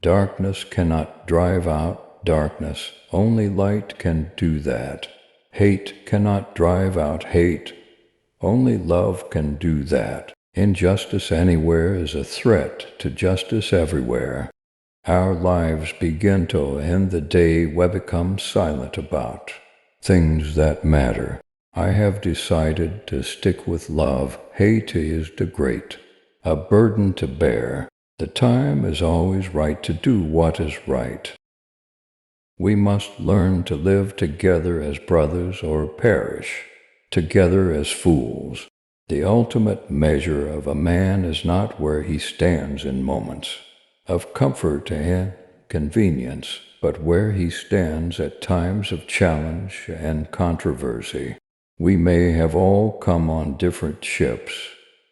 Darkness cannot drive out darkness. Only light can do that. Hate cannot drive out hate. Only love can do that. Injustice anywhere is a threat to justice everywhere. Our lives begin to end the day we become silent about things that matter. I have decided to stick with love. Hate is too great, a burden to bear. The time is always right to do what is right. We must learn to live together as brothers or perish together as fools. The ultimate measure of a man is not where he stands in moments of comfort and convenience, but where he stands at times of challenge and controversy. We may have all come on different ships,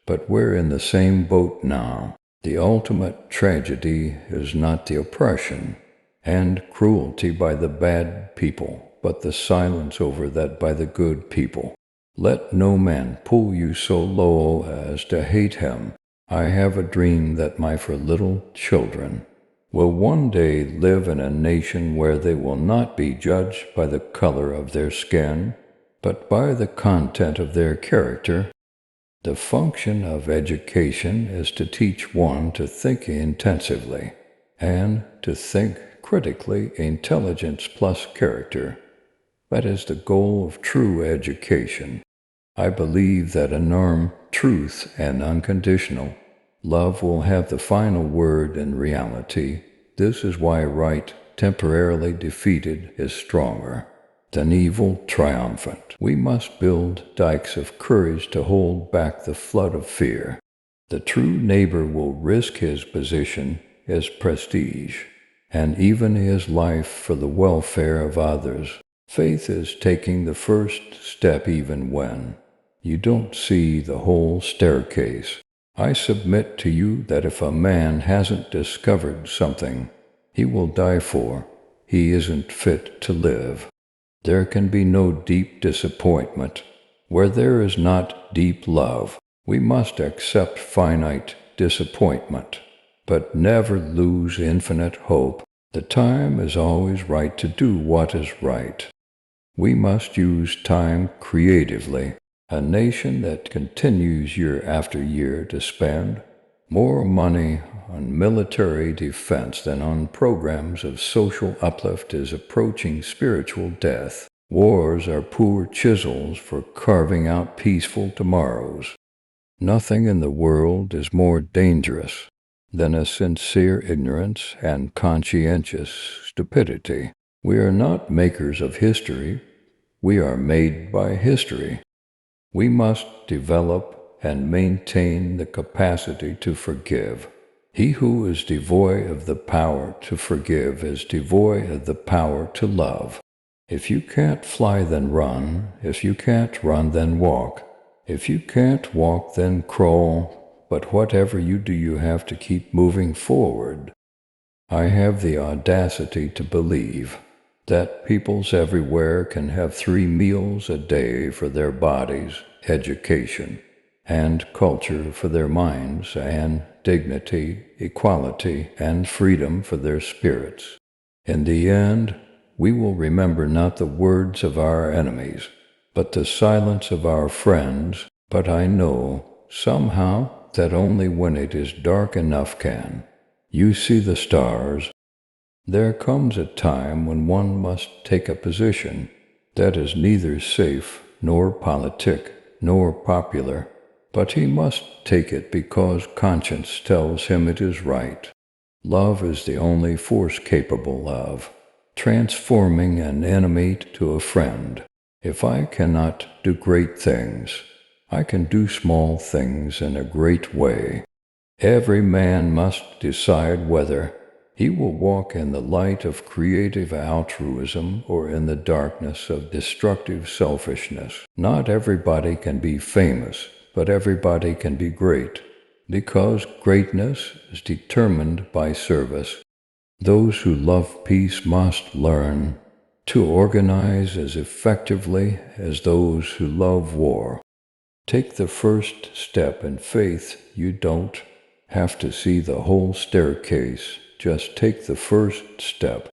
but we're in the same boat now. The ultimate tragedy is not the oppression and cruelty by the bad people, but the silence over that by the good people. Let no man pull you so low as to hate him. I have a dream that my four little children will one day live in a nation where they will not be judged by the color of their skin, but by the content of their character. The function of education is to teach one to think intensively and to think critically. Intelligence plus character. That is the goal of true education. I believe that enormous truth and unconditional love will have the final word in reality. This is why right, temporarily defeated, is stronger than evil triumphant. We must build dikes of courage to hold back the flood of fear. The true neighbor will risk his position, his prestige, and even his life for the welfare of others. Faith is taking the first step even when you don't see the whole staircase. I submit to you that if a man hasn't discovered something he will die for, he isn't fit to live. There can be no deep disappointment where there is not deep love. We must accept finite disappointment, but never lose infinite hope. The time is always right to do what is right. We must use time creatively. A nation that continues year after year to spend more money on military defense than on programs of social uplift is approaching spiritual death. Wars are poor chisels for carving out peaceful tomorrows. Nothing in the world is more dangerous than a sincere ignorance and conscientious stupidity. We are not makers of history. We are made by history. We must develop and maintain the capacity to forgive. He who is devoid of the power to forgive is devoid of the power to love. If you can't fly, then run. If you can't run, then walk. If you can't walk, then crawl. But whatever you do, you have to keep moving forward. I have the audacity to believe that peoples everywhere can have 3 meals a day for their bodies, education, and culture for their minds, and dignity, equality, and freedom for their spirits. In the end, we will remember not the words of our enemies, but the silence of our friends. But I know, somehow, that only when it is dark enough can you see the stars. There comes a time when one must take a position that is neither safe, nor politic, nor popular, but he must take it because conscience tells him it is right. Love is the only force capable of transforming an enemy to a friend. If I cannot do great things, I can do small things in a great way. Every man must decide whether he will walk in the light of creative altruism or in the darkness of destructive selfishness. Not everybody can be famous, but everybody can be great, because greatness is determined by service. Those who love peace must learn to organize as effectively as those who love war. Take the first step in faith. You don't have to see the whole staircase. just take the first step.